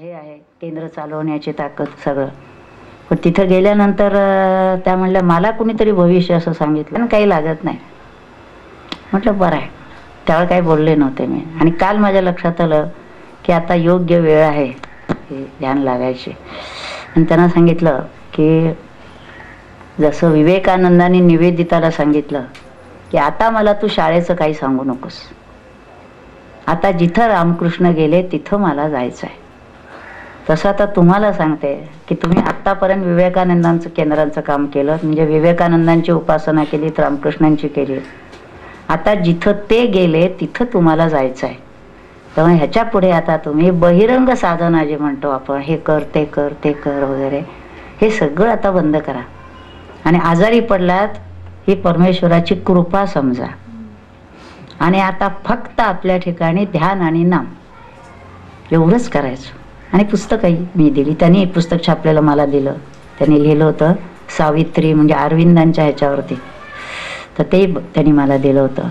हे आहे केंद्र चालवण्याची ताकद सगळं. पण तिथं गेल्यानंतर त्या म्हणल्या मला कुणीतरी भविष्य असं सांगितलं आणि काही लागत नाही. म्हटलं बरं आहे. त्यावेळेला काही बोलले नव्हते मी. आणि काल माझ्या लक्षात आलं की आता योग्य वेळ आहे हे ध्यान लागायचे. आणि त्यांना सांगितलं की जसं विवेकानंदांनी निवेदिताला सांगितलं की आता मला तू शाळेचं काही सांगू नकोस, आता जिथं रामकृष्ण गेले तिथं मला जायचं आहे. तसं आता तुम्हाला सांगते की तुम्ही आत्तापर्यंत विवेकानंदांचं केंद्रांचं काम केलं, म्हणजे विवेकानंदांची उपासना केली, रामकृष्णांची केली. आता जिथं ते गेले तिथं तुम्हाला जायचं आहे. त्यामुळे ह्याच्या पुढे आता तुम्ही बहिरंग साधना जे म्हणतो आपण, हे कर ते कर ते कर वगैरे, हे सगळं आता बंद करा. आणि आजारी पडलात ही परमेश्वराची कृपा समजा. आणि आता फक्त आपल्या ठिकाणी ध्यान आणि नाम एवढंच करायचं. आणि पुस्तकही मी दिली. त्यांनी एक पुस्तक छापलेलं मला दिलं. त्यांनी लिहिलं होतं सावित्री, म्हणजे अरविंदांच्या ह्याच्यावरती. तर ते त्यांनी मला दिलं होतं.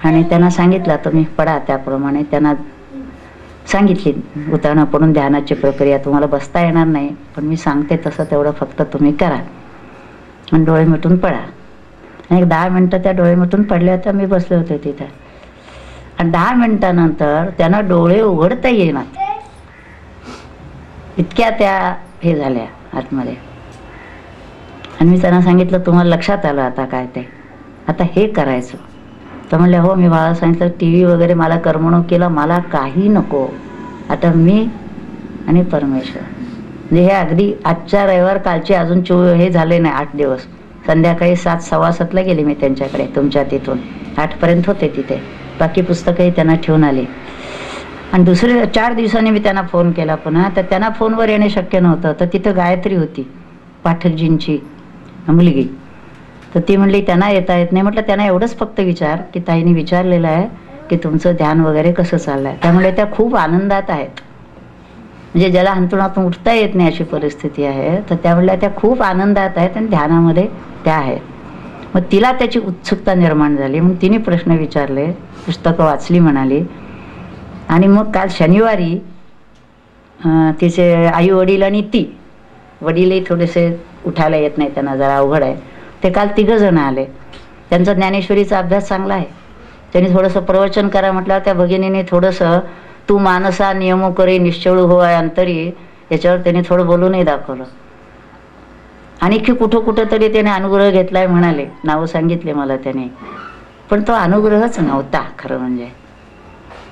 आणि त्यांना सांगितलं तुम्ही पडा त्याप्रमाणे. त्यांना सांगितली उताना पडून ध्यानाची प्रक्रिया. तुम्हाला बसता येणार नाही, पण मी सांगते तसं तेवढं फक्त तुम्ही करा आणि डोळे मिटून पडा. आणि एक 10 मिनटं त्या डोळे मिटून पडल्या होत्या. मी बसले होते तिथे. आणि 10 मिनिटानंतर त्यांना डोळे उघडता येणार इतक्या त्या हे झाल्या आतमध्ये. आणि मी त्यांना सांगितलं तुम्हाला लक्षात आलं आता काय ते, आता हे करायचं. तर म्हणले हो. मी बाळा सांगितलं TV वगैरे मला करमणुकीला मला काही नको, आता मी आणि परमेश्वर. म्हणजे हे अगदी आजच्या रविवार कालचे अजून हे झाले नाही 8 दिवस. संध्याकाळी 7 सव्वा 7ला गेले मी त्यांच्याकडे. तुमच्या तिथून 8पर्यंत होते तिथे. बाकी पुस्तकही त्यांना ठेवून आली. आणि दुसरे 4 दिवसांनी मी त्यांना फोन केला पुन्हा. तर त्यांना फोनवर येणे शक्य नव्हतं. तर तिथं गायत्री होती, पाठकजींची मुलगी. तर ती म्हणली त्यांना येता येत नाही. म्हटलं त्यांना एवढंच फक्त विचार की ताईंनी विचारलेलं आहे की तुमचं ध्यान वगैरे कसं चाललं आहे. त्यामुळे त्या खूप आनंदात आहेत. म्हणजे ज्याला अंतरुणातून उठता येत नाही अशी परिस्थिती आहे, तर त्या म्हणल्या त्या खूप आनंदात आहेत आणि ध्यानामध्ये त्या आहेत. मग तिला त्याची उत्सुकता निर्माण झाली. मग तिने प्रश्न विचारले, पुस्तकं वाचली म्हणाली. आणि मग काल शनिवारी तिचे आई वडील आणि ती, वडीलही थोडेसे उठायला येत नाही, त्यांना जरा अवघड आहे, ते काल 3 जण आले. त्यांचा ज्ञानेश्वरीचा अभ्यास चांगला आहे. त्यांनी थोडंसं प्रवचन करा म्हटलं. त्या भगिनीने थोडंसं तू मानसा नियमो करे निश्चळू हो अंतरी, याच्यावर त्यांनी थोडं बोलूनही दाखवलं. आणखी कुठं तरी त्याने अनुग्रह घेतलाय म्हणाले, नावं सांगितले मला त्याने. पण तो अनुग्रहच नव्हता खरं म्हणजे.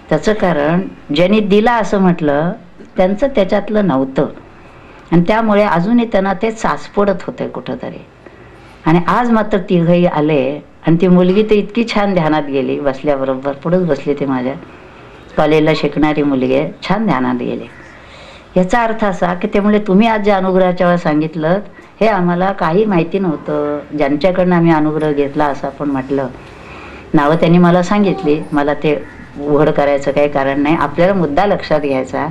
त्याचं कारण ज्यांनी दिला असं म्हटलं त्यांचं त्याच्यातलं नव्हतं. आणि त्यामुळे अजूनही त्यांना ते साचपडत होते कुठंतरी. आणि आज मात्र 3घही आले. आणि ती मुलगी तर इतकी छान ध्यानात गेली. बसल्याबरोबर पुढंच बसली. ती माझ्या कॉलेजला शिकणारी मुलगी आहे, छान ध्यानात गेली. याचा अर्थ असा की त्यामुळे तुम्ही आज जे अनुग्रहाच्या वेळा सांगितलं हे आम्हाला काही माहिती नव्हतं, ज्यांच्याकडनं आम्ही अनुग्रह घेतला असं आपण म्हटलं. नावं त्यांनी मला सांगितली. मला ते उघड करायचं काही कारण नाही. आपल्याला मुद्दा लक्षात घ्यायचा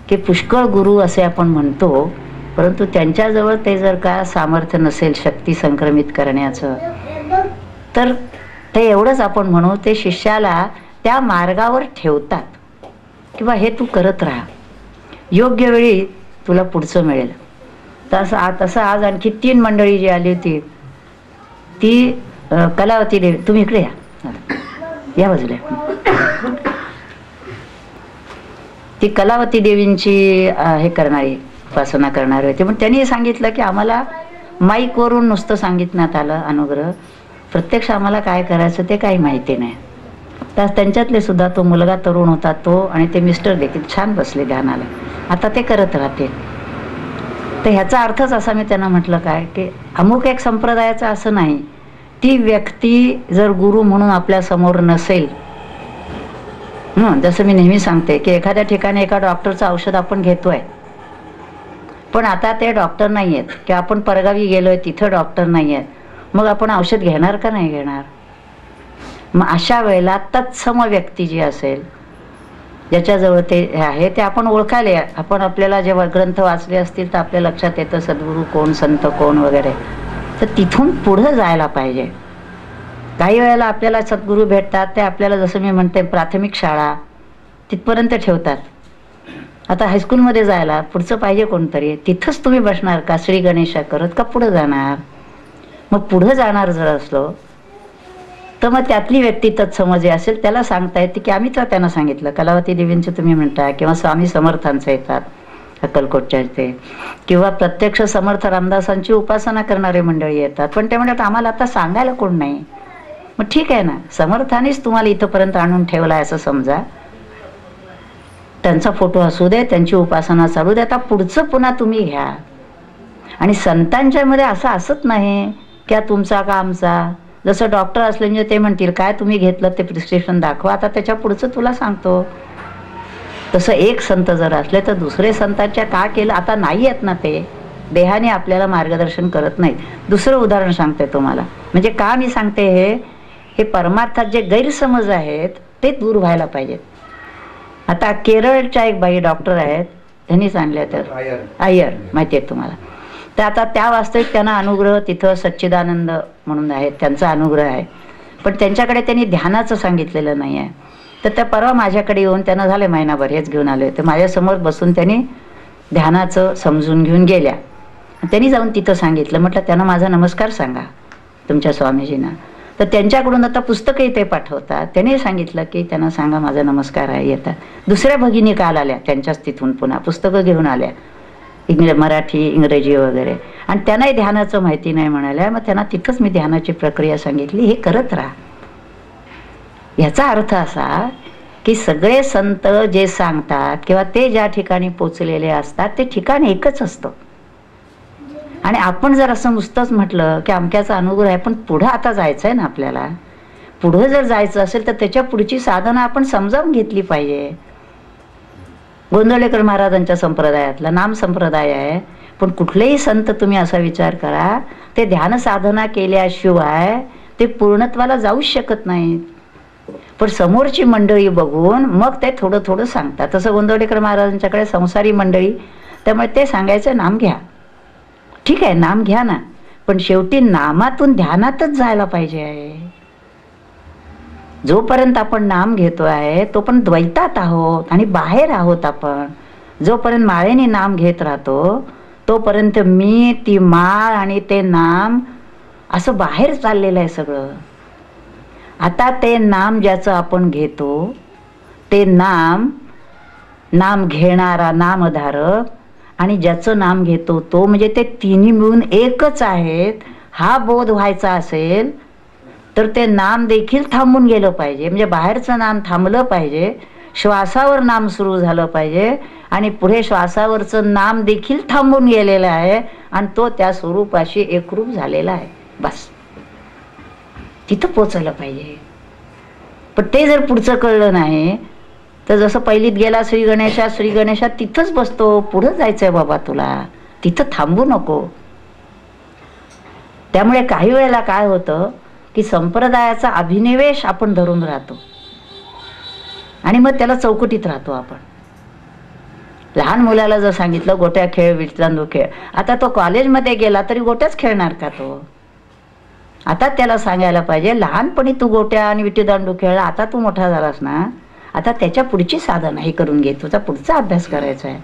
की पुष्कळ गुरु असे आपण म्हणतो, परंतु त्यांच्याजवळ ते जर का सामर्थ्य नसेल शक्ती संक्रमित करण्याचं, तर ते एवढंच आपण म्हणू ते शिष्याला त्या मार्गावर ठेवतात किंवा हे तू करत राहा, योग्य वेळी तुला पुढचं मिळेल. तसं आज आणखी 3 मंडळी जी आली होती ती कलावती देवी, तुम्ही इकडे या बाजूला. ती कलावती देवींची हे करणारी, उपासना करणारी होती. पण त्यांनी सांगितलं की आम्हाला माईकवरून नुसतं सांगितण्यात आलं अनुग्रह, प्रत्यक्ष आम्हाला काय करायचं ते काही माहिती नाही. तर त्यांच्यातले सुद्धा तो मुलगा तरुण होता तो, आणि ते मिस्टर देखील छान बसले ध्यानाला. आता ते करत राहते. तर ह्याचा अर्थच असा मी त्यांना म्हटलं काय की अमुक एक संप्रदायाचं असं नाही. ती व्यक्ती जर गुरु म्हणून आपल्या समोर नसेल, जसं मी नेहमी सांगते की एखाद्या ठिकाणी एका डॉक्टरचं औषध आपण घेतोय, पण आता ते डॉक्टर नाही आहेत, की आपण परगावी गेलोय तिथं डॉक्टर नाही आहेत, मग आपण औषध घेणार का नाही घेणार. मग अशा वेळेला तत्सम व्यक्ती जी असेल, ज्याच्याजवळ ते आहे ते आपण ओळखायला, आपण आपल्याला जेव्हा ग्रंथ वाचले असतील तर आपल्या लक्षात येतं सद्गुरू कोण, संत कोण वगैरे. तर तिथून पुढं जायला पाहिजे. काही वेळेला आपल्याला सद्गुरू भेटतात, ते आपल्याला जसं मी म्हणते प्राथमिक शाळा तिथपर्यंत ठेवतात. आता हायस्कूलमध्ये जायला पुढचं पाहिजे कोणतरी, तिथंच तुम्ही बसणार का श्री गणेशा करत, का पुढं जाणार? मग पुढं जाणार जर असलो तर मग त्यातली व्यक्ती तत्सम जे असेल त्याला सांगता येते की आम्ही तर त्यांना सांगितलं, कलावती देवींचे तुम्ही म्हणता किंवा स्वामी समर्थांचे येतात अक्कलकोटच्या इथे, किंवा प्रत्यक्ष समर्थ रामदासांची उपासना करणारे मंडळी येतात, पण ते म्हणतात आम्हाला आता सांगायला कोण नाही. मग ठीक आहे ना, समर्थानेच तुम्हाला इथंपर्यंत आणून ठेवलाय असं समजा, त्यांचा फोटो असू दे, त्यांची उपासना चालू दे, आता पुढचं पुन्हा तुम्ही घ्या. आणि संतांच्या मध्ये असं असत नाही की तुमचा का आमचा. जसं डॉक्टर असले म्हणजे ते म्हणतील काय तुम्ही घेतलं ते प्रिस्क्रिप्शन दाखवा, आता त्याच्या पुढचं तुला सांगतो. तसं एक संत जर असले तर दुसरे संतांच्या का केलं, आता नाही आहेत ना, ते देहाने आपल्याला मार्गदर्शन करत नाहीत. दुसरं उदाहरण सांगते तुम्हाला, म्हणजे का मी सांगते हे परमार्थात जे गैरसमज आहेत ते दूर व्हायला पाहिजेत. आता केरळच्या एक बाई डॉक्टर आहेत, त्यांनी सांगल्या तर अय्यर माहिती आहे तुम्हाला, तर आता त्या वास्तविक त्यांना अनुग्रह तिथं सच्चिदानंद म्हणून आहेत, त्यांचा अनुग्रह आहे, पण त्यांच्याकडे त्यांनी ध्यानाचं सांगितलेलं नाही आहे. तर त्या परवा माझ्याकडे येऊन त्यांना झाले महिनाभर हेच घेऊन आले, तर माझ्यासमोर बसून त्यांनी ध्यानाचं समजून घेऊन गेल्या. त्यांनी जाऊन तिथं सांगितलं, म्हटलं त्यांना माझा नमस्कार सांगा तुमच्या स्वामीजींना. तर त्यांच्याकडून आता पुस्तकही ते पाठवतात, त्यांनी सांगितलं की त्यांना सांगा माझा नमस्कार आहे, येतात. दुसऱ्या भगिनी काल आल्या त्यांच्याच तिथून पुन्हा पुस्तकं घेऊन आल्या, मराठी इंग्रजी वगैरे, आणि त्यांनाही ध्यानाचं माहिती नाही म्हणाल्या. मग त्यांना तिथंच मी ध्यानाची प्रक्रिया सांगितली, हे करत राहा. याचा अर्थ असा की सगळे संत जे सांगतात किंवा ते ज्या ठिकाणी पोचलेले असतात ते ठिकाण एकच असतं. आणि आपण जर असं नुसतंच म्हटलं की अमक्याचा अनुग्रह आहे, पण पुढं आता जायचं आहे ना आपल्याला, पुढं जर जायचं असेल तर त्याच्या पुढची साधना आपण समजावून घेतली पाहिजे. गोंदवलेकर महाराजांच्या संप्रदायातला नाम संप्रदाय आहे, पण कुठलेही संत तुम्ही असा विचार करा ते ध्यान साधना केल्याशिवाय ते पूर्णत्वाला जाऊच शकत नाहीत. पण समोरची मंडळी बघून मग ते थोडं थोडं सांगतात. तसं गोंदवलेकर महाराजांच्याकडे संसारी मंडळी, त्यामुळे ते सांगायचं नाम घ्या, ठीक आहे नाम घ्या ना, पण शेवटी नामातून ध्यानातच जायला पाहिजे आहे. जोपर्यंत आपण नाम घेतो आहे तोपर्यंत द्वैतात आहोत आणि बाहेर आहोत आपण. जोपर्यंत माळेने नाम घेत राहतो तोपर्यंत मी, ती माळ आणि ते नाम असं बाहेर चाललेलं आहे सगळं. आता ते नाम ज्याचं आपण घेतो ते नाम घेणारा नामधारक आणि ज्याचं नाम घेतो तो, म्हणजे ते तिन्ही मिळून एकच आहेत, हा बोध व्हायचा असेल तर ते नाम देखील थांबून गेलं पाहिजे. म्हणजे बाहेरचं नाम थांबलं पाहिजे, श्वासावर नाम सुरू झालं पाहिजे आणि पुढे श्वासावरचं नाम देखील थांबून गेलेलं आहे आणि तो त्या स्वरूपाशी एकरूप झालेला आहे. बस तिथं पोचलं पाहिजे. पण ते जर पुढचं कळलं नाही तर जसं पहिलीत गेला श्री गणेशा तिथंच बसतो, पुढं जायचंय बाबा तुला, तिथं थांबू नको. त्यामुळे काही वेळेला काय होतं की संप्रदायाचा अभिनिवेश आपण धरून राहतो आणि मग त्याला चौकटीत राहतो आपण. लहान मुलाला जर सांगितलं गोट्या खेळ, विटलांडू खेळ, आता तो कॉलेजमध्ये गेला तरी गोट्याच खेळणार का तो? आता त्याला सांगायला पाहिजे लहानपणी तू गोट्या आणि विटीदांडू खेळ, आता तू मोठा झालास ना, आता त्याच्या पुढची साधना ही करून घे, तुझा पुढचा अभ्यास करायचा आहे.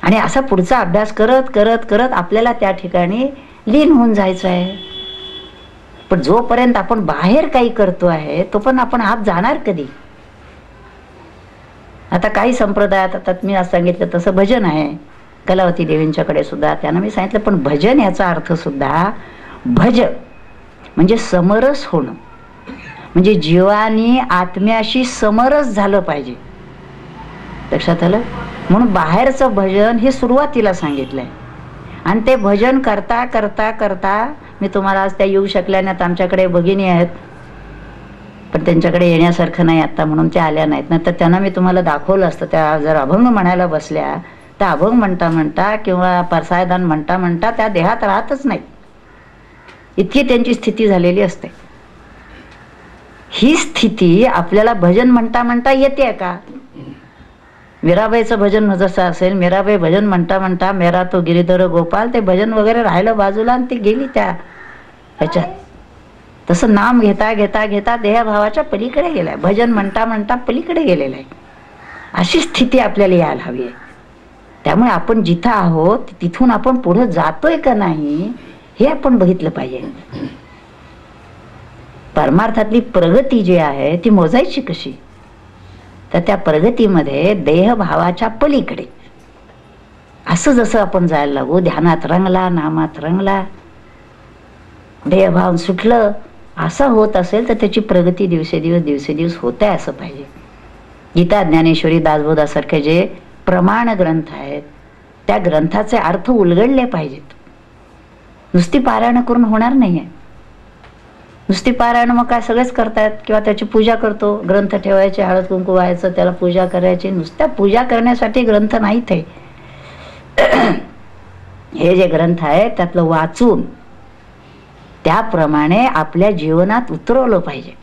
आणि असा पुढचा अभ्यास करत करत करत आपल्याला त्या ठिकाणी लीन होऊन जायचं आहे. पण जोपर्यंत आपण बाहेर काही करतो आहे तोपर्यंत आपण आत जाणार कधी? आता काही संप्रदायात, आता मी आज सांगितलं तसं भजन आहे कलावती देवींच्याकडे सुद्धा, त्यांना मी सांगितलं पण भजन याचा अर्थ सुद्धा भज म्हणजे समरस होणं, म्हणजे जीवानी आत्म्याशी समरस झालं पाहिजे. लक्षात आलं? म्हणून बाहेरचं भजन हे सुरुवातीला सांगितलंय. आणि ते भजन करता करता करता, मी तुम्हाला आज त्या येऊ शकल्या नाहीत, आमच्याकडे भगिनी आहेत पण त्यांच्याकडे येण्यासारखं नाही आता म्हणून त्या आल्या नाहीत, ना तर त्यांना मी तुम्हाला दाखवलं असतं. त्या जर अभंग म्हणायला बसल्या तर अभंग म्हणता म्हणता किंवा परसायदान म्हणता म्हणता त्या देहात राहतच नाही, इतकी त्यांची स्थिती झालेली असते. ही स्थिती आपल्याला भजन म्हणता म्हणता येते का? मीराबाईचं भजन जसं असेल, मीराबाई भजन म्हणता म्हणता मेरा तो गिरीधर गोपाल, ते भजन वगैरे राहिलं बाजूला आणि ती गेली त्या ह्याच्यात. तसं नाम घेता घेता घेता देहभावाच्या पलीकडे गेलाय, भजन म्हणता म्हणता पलीकडे गेलेलं आहे. अशी स्थिती आपल्याला यायला हवी आहे. त्यामुळे आपण जिथं आहोत तिथून आपण पुढे जातोय का नाही हे आपण बघितलं पाहिजे. परमार्थातली प्रगती जी आहे ती मोजायची कशी? तर त्या प्रगतीमध्ये देहभावाच्या पलीकडे असं जसं आपण जायला लागू, ध्यानात रंगला, नामात रंगला, देहभाव सुटलं, असं होत असेल तर त्याची प्रगती दिवसेदिवस होत आहे असं पाहिजे. गीता, ज्ञानेश्वरी, दासबोधासारखे जे प्रमाण ग्रंथ आहेत त्या ग्रंथाचे अर्थ उलगडले पाहिजेत. नुसती पारायण करून होणार नाहीये. नुसती पारायण मग काय सगळेच करतायत किंवा त्याची पूजा करतो, ग्रंथ ठेवायचे, हळद कुंकू व्हायचं, त्याला पूजा करायची. नुसत्या पूजा करण्यासाठी ग्रंथ नाहीत हे. हे जे ग्रंथ आहे त्यातलं वाचून त्याप्रमाणे आपल्या जीवनात उतरवलं पाहिजे.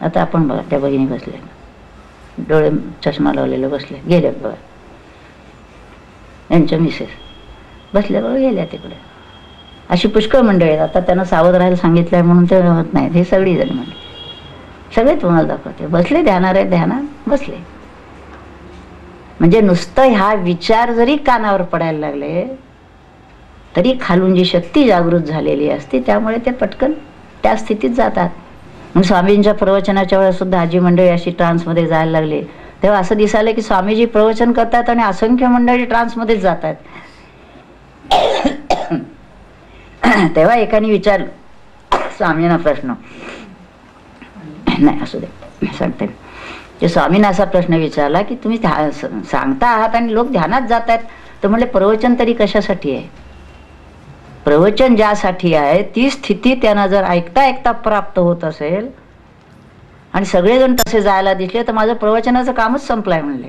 आता आपण बघा, त्या भगिनी बसले, डोळे चष्मा लावलेले बसले, गेले बघा, यांच्या मिसेस बसल्या बघा, गेल्या तिकडे. अशी पुष्कळ मंडळी आहेत. आता त्यांना सावध राहायला सांगितलंय म्हणून ते होत नाही. हे सगळी जण म्हणजे सगळे तुम्हाला दाखवते, बसले, ध्यानात बसले. म्हणजे नुसतं हा विचार जरी कानावर पडायला लागले तरी खालून जी शक्ती जागृत झालेली असते त्यामुळे ते पटकन त्या स्थितीत जातात. मग स्वामींच्या प्रवचनाच्या वेळेस सुद्धा आजी मंडळी अशी ट्रान्समध्ये जायला लागली तेव्हा असं दिसायलं की स्वामीजी प्रवचन करतात आणि असंख्य मंडळी ट्रान्समध्येच जातात. तेव्हा एकाने विचारलं स्वामींना प्रश्न, नाही असू दे सांगते, की स्वामींना असा प्रश्न विचारला की तुम्ही सांगता आहात आणि लोक ध्यानात जात आहेत, तर म्हणले प्रवचन तरी कशासाठी आहे? प्रवचन ज्यासाठी आहे ती स्थिती त्यांना जर ऐकता ऐकता प्राप्त होत असेल आणि सगळेजण तसे जायला दिसले तर माझं प्रवचनाचं कामच संपलंय म्हणले.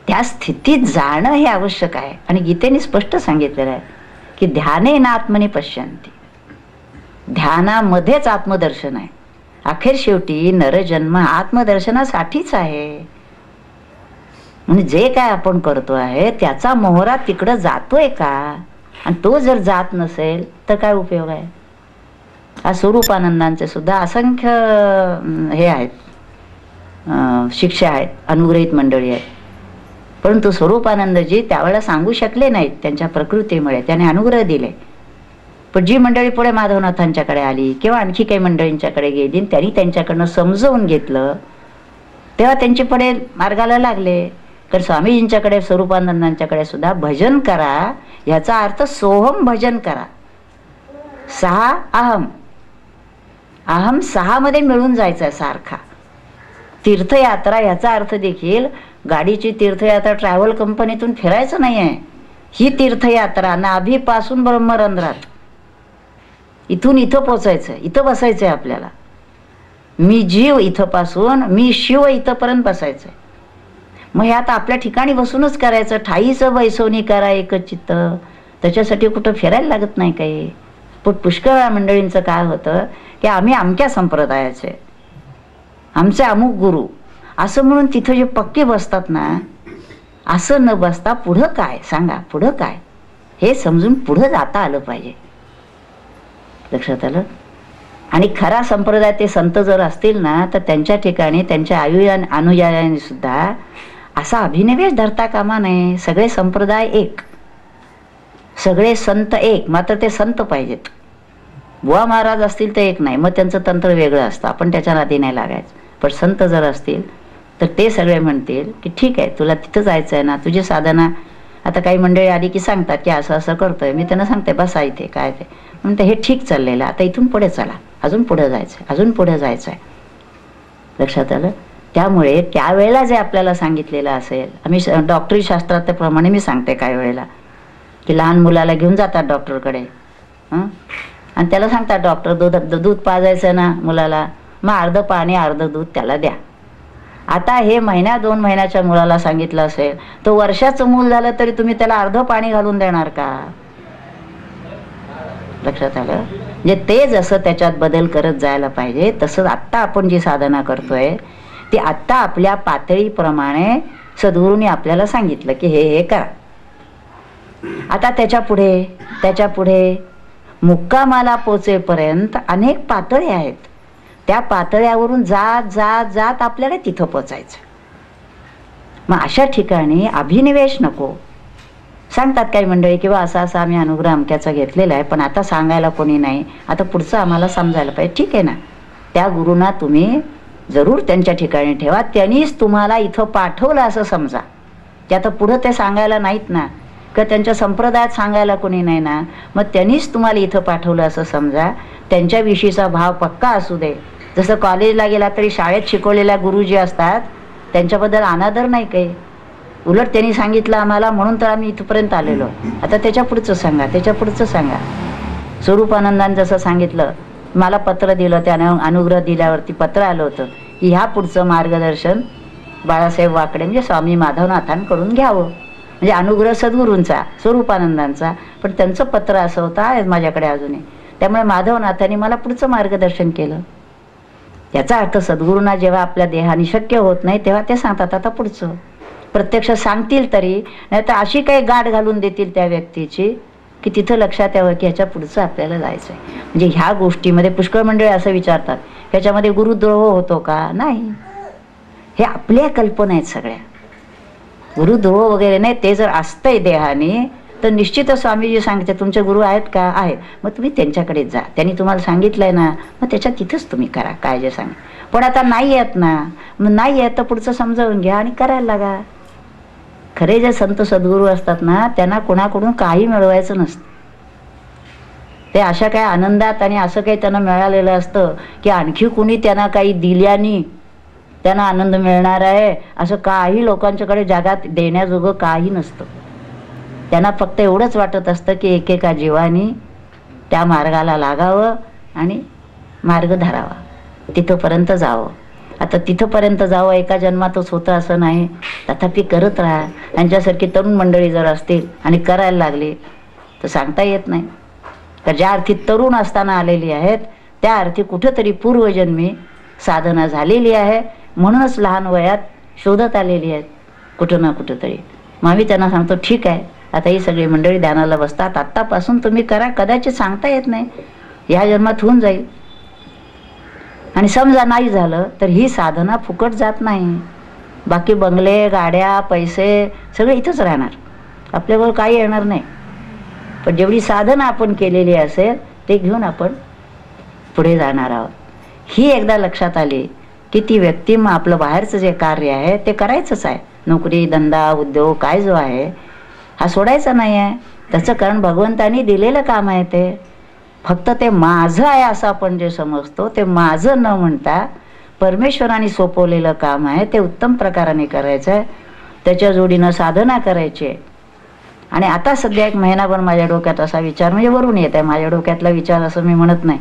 त्या स्थितीत जाणं हे आवश्यक आहे. आणि गीतेने स्पष्ट सांगितलेलं आहे की ध्यानेन आत्मने पश्यन्ति, ध्यानामध्येच आत्मदर्शन आहे. अखेर शेवटी नरजन्म आत्मदर्शनासाठीच आहे. म्हणजे जे काय आपण करतो आहे त्याचा मोहरा तिकडं जातोय का? आणि तो जर जात नसेल तर काय उपयोग आहे? हा स्वरूपानंदांचे सुद्धा असंख्य हे आहेत, शिक्षा आहेत, अनुग्रहित मंडळी आहेत. परंतु स्वरूपानंदजी त्यावेळेला सांगू शकले नाहीत त्यांच्या प्रकृतीमुळे, त्याने अनुग्रह दिले. पण जी मंडळी पुढे माधवनाथांच्याकडे आली किंवा आणखी काही मंडळींच्याकडे गेली, त्यांनी त्यांच्याकडनं समजवून घेतलं तेव्हा त्यांचे पुढे मार्गाला लागले. तर स्वामीजींच्याकडे, स्वरूपानंदांच्याकडे सुद्धा भजन करा याचा अर्थ सोहम भजन करा. 6 अहम, अहम 6 मध्ये मिळून जायचं आहे सारखा. तीर्थयात्रा याचा अर्थ देखील गाडीची तीर्थयात्रा ट्रॅव्हल कंपनीतून फिरायचं नाही आहे. ही तीर्थयात्रा नाभीपासून ब्रह्मरंध्रात, इथून इथं पोचायचं, इथं बसायचंय आपल्याला. मी जीव इथं पासून मी शिव इथंपर्यंत बसायचंय. मग हे आता आपल्या ठिकाणी बसूनच करायचं. ठाईचं बैसवणी करा एक चित्त, त्याच्यासाठी कुठं फिरायला लागत नाही काही. पण पुष्कळ मंडळींचं काय होतं की आम्ही अमक्या संप्रदायाचे, आमचे अमुक गुरु असं म्हणून तिथं जे पक्के बसतात ना, असं न बसता पुढं काय सांगा, पुढं काय हे समजून पुढं जाता आलं पाहिजे. लक्षात आलं? आणि खरा संप्रदाय ते संत जर असतील ना तर त्यांच्या ठिकाणी त्यांच्या अनुयायांनी सुद्धा असा अभिनिवेश धरता कामा नये. सगळे संप्रदाय एक, सगळे संत एक, मात्र ते संत पाहिजेत. बुवा महाराज असतील तर एक नाही, मग त्यांचं तंत्र वेगळं असतं, आपण त्याच्या नादी नाही लागायचं. पण संत जर असतील तर ते सगळे म्हणतील की ठीक आहे, तुला तिथं जायचं आहे ना, तुझी साधना. आता काही मंडळी आली की सांगतात की असं असं करतोय, मी त्यांना सांगते बसा इथे, काय ते म्हणते हे ठीक चाललेलं, आता इथून पुढे चला, अजून पुढे जायचंय, अजून पुढे जायचंय. लक्षात आलं? त्यामुळे त्यावेळेला जे आपल्याला सांगितलेलं असेल, आम्ही डॉक्टरी शास्त्राप्रमाणे मी सांगते काही वेळेला की लहान मुलाला घेऊन जातात डॉक्टरकडे आणि त्याला सांगतात डॉक्टर दूध पाजायचं ना मुलाला, मग अर्ध पाणी अर्ध दूध त्याला द्या. आता हे 1-2 महिन्याच्या मुलाला सांगितलं असेल तर वर्षाचं मूल झालं तरी तुम्ही त्याला अर्ध पाणी घालून देणार का? लक्षात आलं? म्हणजे ते जसं त्याच्यात बदल करत जायला पाहिजे तसं आत्ता आपण जी साधना करतोय ती आत्ता आपल्या पातळीप्रमाणे सद्गुरूंनी आपल्याला सांगितलं की हे करा. आता त्याच्या पुढे मुक्कामाला पोचेपर्यंत अनेक पातळी आहेत. त्या पातळ्यावरून जात जात जात आपल्याला तिथं पोचायचं. मग अशा ठिकाणी अभिनिवेश नको. सांगतात काही मंडळी किंवा असा असा आम्ही अनुग्रह अमक्याचा घेतलेला आहे, पण आता सांगायला कोणी नाही, आता पुढचं आम्हाला समजायला पाहिजे. ठीक आहे ना, त्या गुरुंना तुम्ही जरूर त्यांच्या ठिकाणी ठेवा, त्यांनीच तुम्हाला इथं पाठवलं असं समजा. की आता पुढं ते सांगायला नाहीत ना, किंवा त्यांच्या संप्रदायात सांगायला कोणी नाही ना, मग त्यांनीच तुम्हाला इथं पाठवलं असं समजा. त्यांच्याविषयीचा भाव पक्का असू दे. जसं कॉलेजला गेला तरी शाळेत शिकवलेल्या गुरु जे असतात त्यांच्याबद्दल अनादर नाही काही, उलट त्यांनी सांगितलं आम्हाला म्हणून तर आम्ही इथपर्यंत आलेलो. आता त्याच्या पुढचं सांगा, त्याच्या पुढचं सांगा. स्वरूपानंदांनी जसं सांगितलं, मला पत्र दिलं, त्यानं अनुग्रह दिल्यावरती पत्र आलं होतं की ह्या पुढचं मार्गदर्शन बाळासाहेब वाकडे म्हणजे स्वामी माधवनाथांकडून घ्यावं. म्हणजे अनुग्रह सद्गुरूंचा, स्वरूपानंदांचा, पण त्यांचं पत्र असं होतं आहे माझ्याकडे अजूनही. त्यामुळे माधवनाथांनी मला पुढचं मार्गदर्शन केलं. याचा अर्थ सद्गुरूंना जेव्हा आपल्या देहाने शक्य होत नाही तेव्हा ते सांगतात आता पुढचं. प्रत्यक्ष सांगतील तरी, नाही तर अशी काही गाठ घालून देतील त्या व्यक्तीची की तिथं लक्षात यावं की ह्याच्या पुढचं आपल्याला जायचं आहे. म्हणजे ह्या गोष्टीमध्ये पुष्कळ मंडळी असं विचारतात, ह्याच्यामध्ये गुरुद्रोह होतो का? नाही, हे आपल्या कल्पना आहेत सगळ्या. गुरुद्रोह वगैरे नाही. ते जर असतंय देहाने तर निश्चितच स्वामीजी सांगते तुमचे गुरु आहेत का? आहेत. मग तुम्ही त्यांच्याकडेच जा, त्यांनी तुम्हाला सांगितलंय ना, मग त्याच्या तिथंच तुम्ही करा काय जे सांग. पण आता नाही येत ना, मग नाही येत तर पुढचं समजावून घ्या आणि करायला लागा. खरे जे संत सद्गुरू असतात ना, त्यांना कोणाकडून काही मिळवायचं नसतं. ते अशा काय आनंदात आणि असं काही त्यांना मिळालेलं असतं की आणखी कुणी त्यांना काही दिल्याने त्यांना आनंद मिळणार आहे असं काही लोकांच्याकडे जगात देण्याजोगं काही नसतं. त्यांना फक्त एवढंच वाटत असतं की एकेका जीवानी त्या मार्गाला लागावं आणि मार्ग धरावा, तिथंपर्यंत जावं. आता तिथंपर्यंत जावं एका जन्मातच होतं असं नाही, तथापि करत राहा. यांच्यासारखी तरुण मंडळी जर असतील आणि करायला लागली तर सांगता येत नाही. तर ज्या अर्थी तरुण असताना आलेली आहेत त्या अर्थी कुठंतरी पूर्वजन्मी साधना झालेली आहे, म्हणूनच लहान वयात शोधत आलेली आहेत कुठं ना कुठंतरी. मग आम्ही त्यांना सांगतो ठीक आहे, आता ही सगळी मंडळी ध्यानाला बसतात, आत्तापासून तुम्ही करा. कदाचित सांगता येत नाही, या जन्मात होऊन जाईल. आणि समजा नाही झालं तर ही साधना फुकट जात नाही. बाकी बंगले, गाड्या, पैसे सगळे इथंच राहणार, आपल्याबरोबर काही येणार नाही. पण जेवढी साधना आपण केलेली असेल ते घेऊन आपण पुढे जाणार आहोत. ही एकदा लक्षात आली की ती व्यक्ती मग आपलं बाहेरचं जे कार्य आहे ते करायचंच आहे. नोकरी, धंदा, उद्योग काय जो आहे हा सोडायचा नाही आहे. त्याचं कारण भगवंतानी दिलेलं काम आहे. ते फक्त ते माझं आहे असं आपण जे समजतो ते माझं न म्हणता परमेश्वराने सोपवलेलं काम आहे, ते उत्तम प्रकाराने करायचं आहे. त्याच्या जोडीनं साधना करायची आहे. आणि आता सध्या एक महिनाभर माझ्या डोक्यात असा विचार, म्हणजे वरून येत आहे, माझ्या डोक्यातला विचार असं मी म्हणत नाही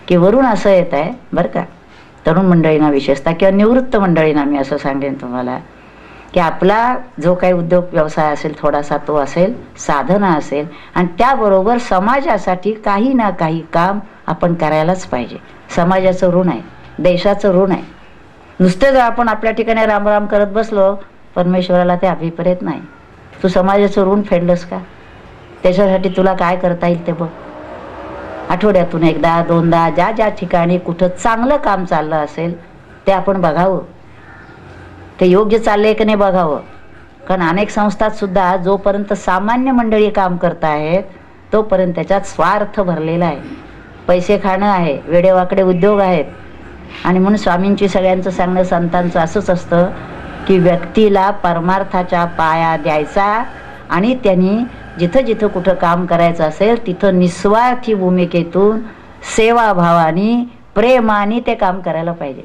की वरून असं येत आहे बरं का, तरुण मंडळींना विशेषतः किंवा निवृत्त मंडळींना मी असं सांगेन तुम्हाला की आपला जो काही उद्योग व्यवसाय असेल थोडासा तो असेल, साधना असेल, आणि त्याबरोबर समाजासाठी काही ना काही काम आपण करायलाच पाहिजे. समाजाचं ऋण आहे, देशाचं ऋण आहे. नुसते जर आपण आपल्या ठिकाणी रामराम करत बसलो परमेश्वराला ते अभिप्रेत नाही. तू समाजाचं ऋण फेडलंस का? त्याच्यासाठी तुला काय करता येईल ते बघ. आठवड्यातून एकदा दोनदा ज्या ज्या ठिकाणी कुठं चांगलं काम चाललं असेल ते आपण बघावं, ते योग्य चाललंय की नाही बघावं. कारण अनेक संस्थात सुद्धा जोपर्यंत सामान्य मंडळी काम करत आहेत तोपर्यंत त्याच्यात स्वार्थ भरलेला आहे, पैसे खाणं आहे, वेडेवाकडे उद्योग आहेत. आणि म्हणून स्वामींची सगळ्यांचं सांगणं संतांचं असंच असतं की व्यक्तीला परमार्थाच्या पाया द्यायचा आणि त्यांनी जिथं जिथं कुठं काम करायचं असेल तिथं निस्वार्थी भूमिकेतून सेवाभावाने प्रेमाने ते काम करायला पाहिजे.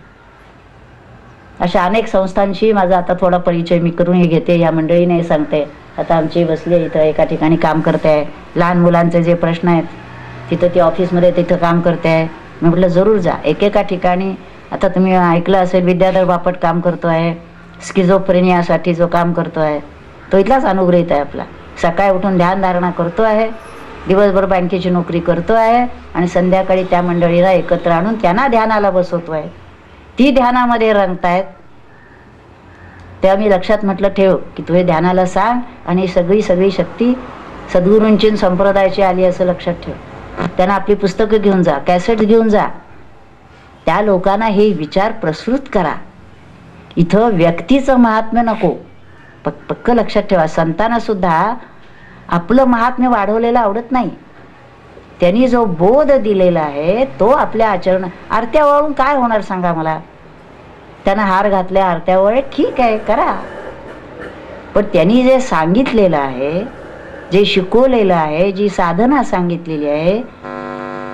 अशा अनेक संस्थांशी माझा आता थोडा परिचय मी करून हे घेते. या मंडळीने सांगते, आता आमची बसली इथं एका ठिकाणी काम करते आहे, लहान मुलांचे जे प्रश्न आहेत तिथं ती ऑफिसमध्ये तिथं काम करते आहे. मी म्हटलं जरूर जा, एकेका ठिकाणी. आता तुम्ही ऐकलं असेल विद्याधर बापट काम करतो आहे, स्किझोफ्रेनियासाठी जो काम करतो आहे तो इथलाच अनुग्रहित आहे आपला. सकाळी उठून ध्यानधारणा करतो आहे, दिवसभर बँकेची नोकरी करतो आहे आणि संध्याकाळी त्या मंडळीला एकत्र आणून त्यांना ध्यानाला बसवतो आहे. ती ध्यानामध्ये रंगतायत. तेव्हा मी लक्षात म्हटलं ठेव की तू हे ध्यानाला सांग आणि सगळी शक्ती सद्गुरूंची संप्रदायाची आली असं लक्षात ठेव. त्यांना आपली पुस्तकं घेऊन जा, कॅसेट घेऊन जा. त्या लोकांना हे विचार प्रसृत करा. इथं व्यक्तीचं महात्म्य नको. पक्क लक्षात ठेवा, संतांना सुद्धा आपलं महात्म्य वाढवलेलं आवडत नाही. त्यांनी जो बोध दिलेला आहे तो आपल्या आचरण. आरत्या वाळून काय होणार सांगा मला? त्यांना हार घातल्या आरत्यावर, ठीक आहे करा, पण त्यांनी जे सांगितलेलं आहे, जे शिकवलेलं आहे, जी साधना सांगितलेली आहे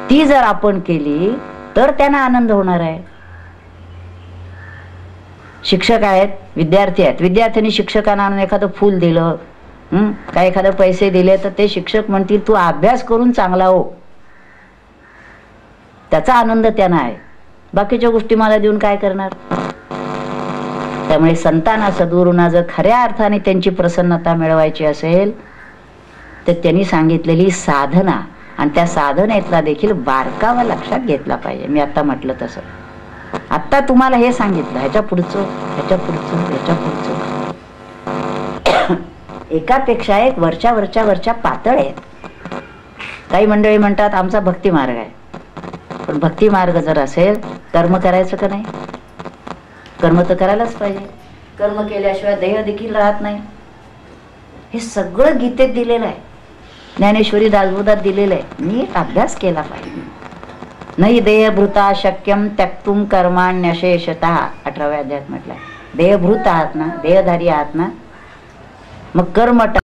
ती जर आपण केली तर त्यांना आनंद होणार आहे. शिक्षक आहेत, विद्यार्थी आहेत, विद्यार्थ्यांनी शिक्षकांना आणून एखादं फूल दिलं, काय एखादं पैसे दिले, तर ते शिक्षक म्हणतील तू अभ्यास करून चांगला हो. त्याचा आनंद त्यांना आहे. बाकीच्या गोष्टी मला देऊन काय करणार? त्यामुळे संतांना, सद्गुरूंना जर खऱ्या अर्थाने त्यांची प्रसन्नता मिळवायची असेल तर त्यांनी सांगितलेली साधना आणि त्या साधनेतला देखील बारकावा लक्षात घेतला पाहिजे. मी आता म्हटलं तसं. आता तुम्हाला हे सांगितलं, ह्याच्या पुढचं, ह्याच्या पुढचं, ह्याच्या पुढचं, एकापेक्षा एक वरच्या पातळ आहेत. काही मंडळी म्हणतात आमचा भक्ती मार्ग आहे. पण भक्ती मार्ग जर असेल, कर्म करायचं का नाही? कर्म तर करायलाच पाहिजे. कर्म केल्याशिवाय देह देखील राहत नाही. हे सगळं गीतेत दिलेलं आहे, ज्ञानेश्वरी दासबोधात दिलेलं आहे. नीट अभ्यास केला पाहिजे. नाही देहभृता शक्यम त्यक्तुम कर्माण्यशेषतः 18व्या अध्यायात म्हटलंय. देहभृत आहात ना, देहधारी आहात ना, मग कर्म